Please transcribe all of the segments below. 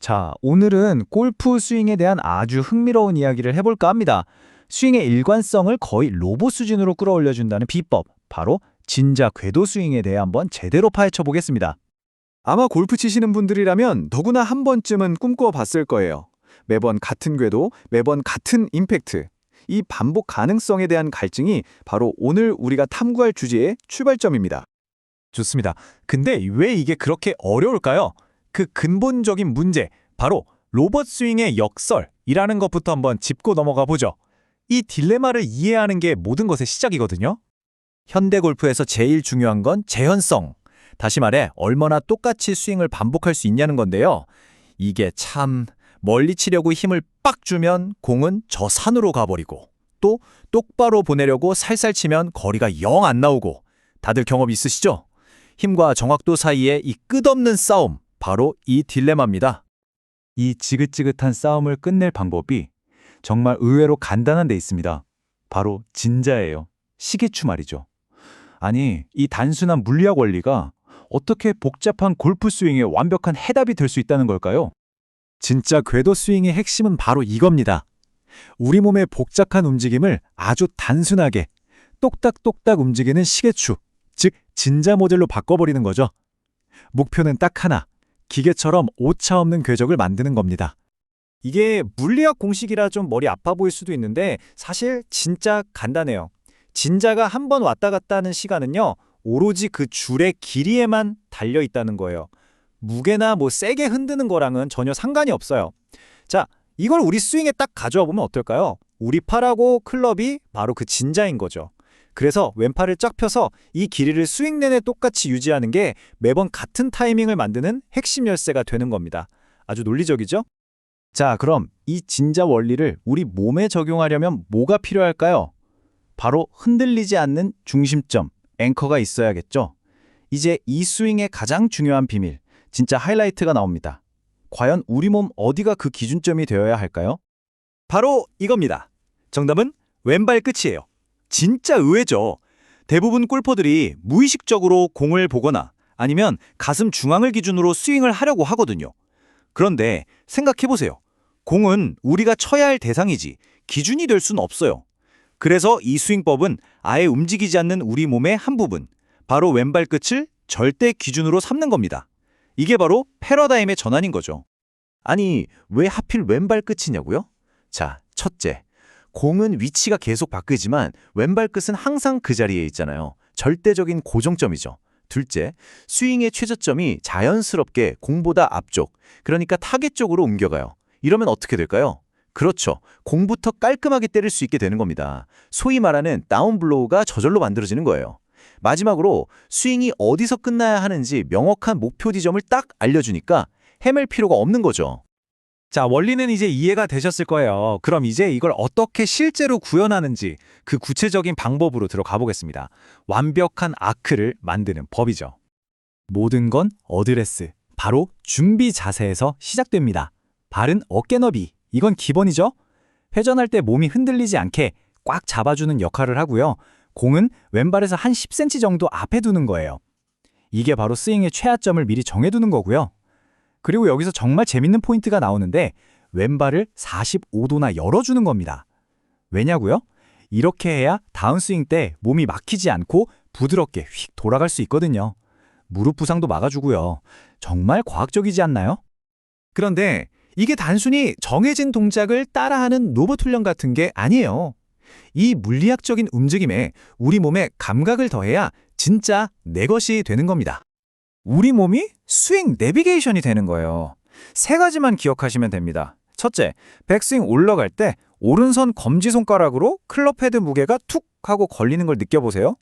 자, 오늘은 골프 스윙에 대한 아주 흥미로운 이야기를 해볼까 합니다. 스윙의 일관성을 거의 로봇 수준으로 끌어올려준다는 비법, 바로 진자 궤도 스윙에 대해 한번 제대로 파헤쳐 보겠습니다. 아마 골프 치시는 분들이라면 누구나 한 번쯤은 꿈꿔봤을 거예요. 매번 같은 궤도, 매번 같은 임팩트. 이 반복 가능성에 대한 갈증이 바로 오늘 우리가 탐구할 주제의 출발점입니다. 좋습니다. 근데 왜 이게 그렇게 어려울까요? 그 근본적인 문제, 바로 로봇 스윙의 역설이라는 것부터 한번 짚고 넘어가 보죠. 이 딜레마를 이해하는 게 모든 것의 시작이거든요. 현대 골프에서 제일 중요한 건 재현성. 다시 말해 얼마나 똑같이 스윙을 반복할 수 있냐는 건데요. 이게 참 멀리 치려고 힘을 빡 주면 공은 저 산으로 가버리고 또 똑바로 보내려고 살살 치면 거리가 영 안 나오고 다들 경험 있으시죠? 힘과 정확도 사이에 이 끝없는 싸움, 바로 이 딜레마입니다. 이 지긋지긋한 싸움을 끝낼 방법이 정말 의외로 간단한 데 있습니다. 바로 진자예요. 시계추 말이죠. 아니, 이 단순한 물리학 원리가 어떻게 복잡한 골프 스윙의 완벽한 해답이 될 수 있다는 걸까요? 진짜 궤도 스윙의 핵심은 바로 이겁니다. 우리 몸의 복잡한 움직임을 아주 단순하게 똑딱똑딱 움직이는 시계추, 즉 진자 모델로 바꿔버리는 거죠. 목표는 딱 하나, 기계처럼 오차 없는 궤적을 만드는 겁니다. 이게 물리학 공식이라 좀 머리 아파 보일 수도 있는데 사실 진짜 간단해요. 진자가 한 번 왔다 갔다 하는 시간은요, 오로지 그 줄의 길이에만 달려 있다는 거예요. 무게나 세게 흔드는 거랑은 전혀 상관이 없어요. 자, 이걸 우리 스윙에 딱 가져와 보면 어떨까요? 우리 팔하고 클럽이 바로 그 진자인 거죠. 그래서 왼팔을 쫙 펴서 이 길이를 스윙 내내 똑같이 유지하는 게 매번 같은 타이밍을 만드는 핵심 열쇠가 되는 겁니다. 아주 논리적이죠? 자, 그럼 이 진자 원리를 우리 몸에 적용하려면 뭐가 필요할까요? 바로 흔들리지 않는 중심점, 앵커가 있어야겠죠? 이제 이 스윙의 가장 중요한 비밀, 진짜 하이라이트가 나옵니다. 과연 우리 몸 어디가 그 기준점이 되어야 할까요? 바로 이겁니다. 정답은 왼발 끝이에요. 진짜 의외죠. 대부분 골퍼들이 무의식적으로 공을 보거나 아니면 가슴 중앙을 기준으로 스윙을 하려고 하거든요. 그런데 생각해보세요. 공은 우리가 쳐야 할 대상이지 기준이 될 수는 없어요. 그래서 이 스윙법은 아예 움직이지 않는 우리 몸의 한 부분, 바로 왼발 끝을 절대 기준으로 삼는 겁니다. 이게 바로 패러다임의 전환인 거죠. 아니, 왜 하필 왼발 끝이냐고요? 자, 첫째. 공은 위치가 계속 바뀌지만 왼발 끝은 항상 그 자리에 있잖아요. 절대적인 고정점이죠. 둘째, 스윙의 최저점이 자연스럽게 공보다 앞쪽, 그러니까 타겟 쪽으로 옮겨가요. 이러면 어떻게 될까요? 그렇죠. 공부터 깔끔하게 때릴 수 있게 되는 겁니다. 소위 말하는 다운블로우가 저절로 만들어지는 거예요. 마지막으로 스윙이 어디서 끝나야 하는지 명확한 목표 지점을 딱 알려주니까 헤맬 필요가 없는 거죠. 자, 원리는 이제 이해가 되셨을 거예요. 그럼 이제 이걸 어떻게 실제로 구현하는지 그 구체적인 방법으로 들어가 보겠습니다. 완벽한 아크를 만드는 법이죠. 모든 건 어드레스, 바로 준비 자세에서 시작됩니다. 발은 어깨 너비, 이건 기본이죠. 회전할 때 몸이 흔들리지 않게 꽉 잡아주는 역할을 하고요. 공은 왼발에서 한 10cm 정도 앞에 두는 거예요. 이게 바로 스윙의 최하점을 미리 정해두는 거고요. 그리고 여기서 정말 재밌는 포인트가 나오는데 왼발을 45도나 열어주는 겁니다. 왜냐고요? 이렇게 해야 다운스윙 때 몸이 막히지 않고 부드럽게 휙 돌아갈 수 있거든요. 무릎 부상도 막아주고요. 정말 과학적이지 않나요? 그런데 이게 단순히 정해진 동작을 따라하는 로봇 훈련 같은 게 아니에요. 이 물리학적인 움직임에 우리 몸에 감각을 더해야 진짜 내 것이 되는 겁니다. 우리 몸이 스윙 내비게이션이 되는 거예요. 세 가지만 기억하시면 됩니다. 첫째, 백스윙 올라갈 때 오른손 검지손가락으로 클럽 헤드 무게가 툭 하고 걸리는 걸 느껴보세요.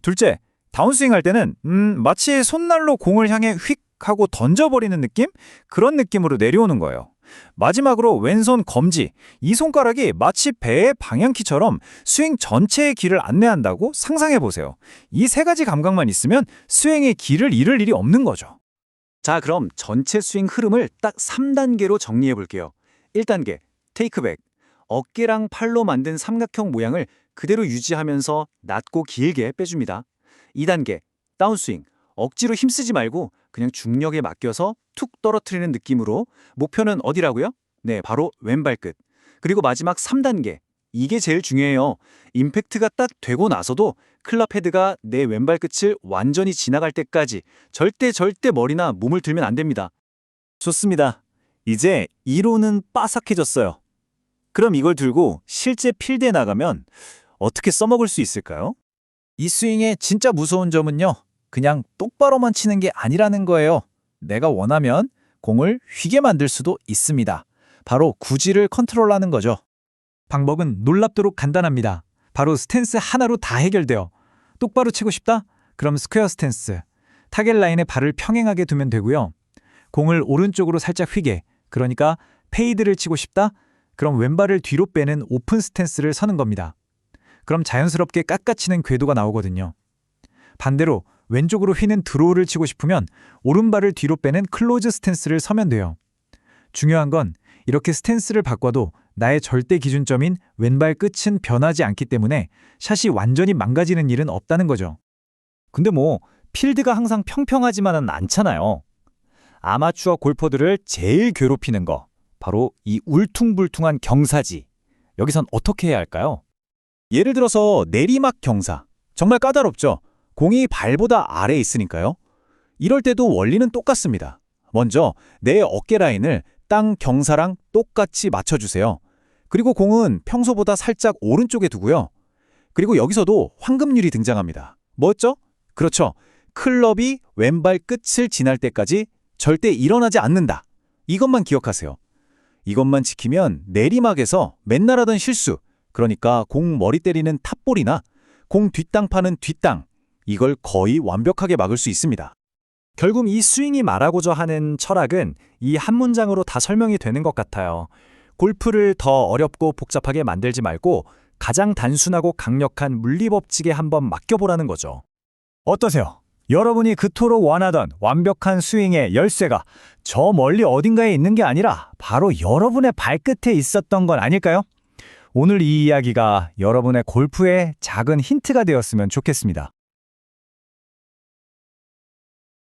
둘째, 다운스윙 할 때는 마치 손날로 공을 향해 휙 하고 던져버리는 느낌? 그런 느낌으로 내려오는 거예요. 마지막으로 왼손 검지, 이 손가락이 마치 배의 방향키처럼 스윙 전체의 길을 안내한다고 상상해보세요. 이 세 가지 감각만 있으면 스윙의 길을 잃을 일이 없는 거죠. 자, 그럼 전체 스윙 흐름을 딱 3단계로 정리해볼게요. 1단계, 테이크백. 어깨랑 팔로 만든 삼각형 모양을 그대로 유지하면서 낮고 길게 빼줍니다. 2단계, 다운스윙. 억지로 힘쓰지 말고 그냥 중력에 맡겨서 툭 떨어뜨리는 느낌으로. 목표는 어디라고요? 네, 바로 왼발끝. 그리고 마지막 3단계. 이게 제일 중요해요. 임팩트가 딱 되고 나서도 클럽 헤드가 내 왼발끝을 완전히 지나갈 때까지 절대 머리나 몸을 들면 안 됩니다. 좋습니다. 이제 이론은 빠삭해졌어요. 그럼 이걸 들고 실제 필드에 나가면 어떻게 써먹을 수 있을까요? 이 스윙의 진짜 무서운 점은요. 그냥 똑바로만 치는 게 아니라는 거예요. 내가 원하면 공을 휘게 만들 수도 있습니다. 바로 구질을 컨트롤하는 거죠. 방법은 놀랍도록 간단합니다. 바로 스탠스 하나로 다 해결돼요. 똑바로 치고 싶다? 그럼 스퀘어 스탠스. 타겟 라인에 발을 평행하게 두면 되고요. 공을 오른쪽으로 살짝 휘게. 그러니까 페이드를 치고 싶다? 그럼 왼발을 뒤로 빼는 오픈 스탠스를 서는 겁니다. 그럼 자연스럽게 깎아치는 궤도가 나오거든요. 반대로 왼쪽으로 휘는 드로우를 치고 싶으면 오른발을 뒤로 빼는 클로즈 스탠스를 서면 돼요. 중요한 건 이렇게 스탠스를 바꿔도 나의 절대 기준점인 왼발 끝은 변하지 않기 때문에 샷이 완전히 망가지는 일은 없다는 거죠. 근데 필드가 항상 평평하지만은 않잖아요. 아마추어 골퍼들을 제일 괴롭히는 거, 바로 이 울퉁불퉁한 경사지. 여기선 어떻게 해야 할까요? 예를 들어서 내리막 경사. 정말 까다롭죠? 공이 발보다 아래에 있으니까요. 이럴 때도 원리는 똑같습니다. 먼저 내 어깨 라인을 땅 경사랑 똑같이 맞춰주세요. 그리고 공은 평소보다 살짝 오른쪽에 두고요. 그리고 여기서도 황금률이 등장합니다. 뭐였죠? 그렇죠. 클럽이 왼발 끝을 지날 때까지 절대 일어나지 않는다. 이것만 기억하세요. 이것만 지키면 내리막에서 맨날 하던 실수, 그러니까 공 머리 때리는 탑볼이나 공 뒷땅 파는 뒷땅, 이걸 거의 완벽하게 막을 수 있습니다. 결국 이 스윙이 말하고자 하는 철학은 이 한 문장으로 다 설명이 되는 것 같아요. 골프를 더 어렵고 복잡하게 만들지 말고 가장 단순하고 강력한 물리법칙에 한번 맡겨보라는 거죠. 어떠세요? 여러분이 그토록 원하던 완벽한 스윙의 열쇠가 저 멀리 어딘가에 있는 게 아니라 바로 여러분의 발끝에 있었던 건 아닐까요? 오늘 이 이야기가 여러분의 골프에 작은 힌트가 되었으면 좋겠습니다.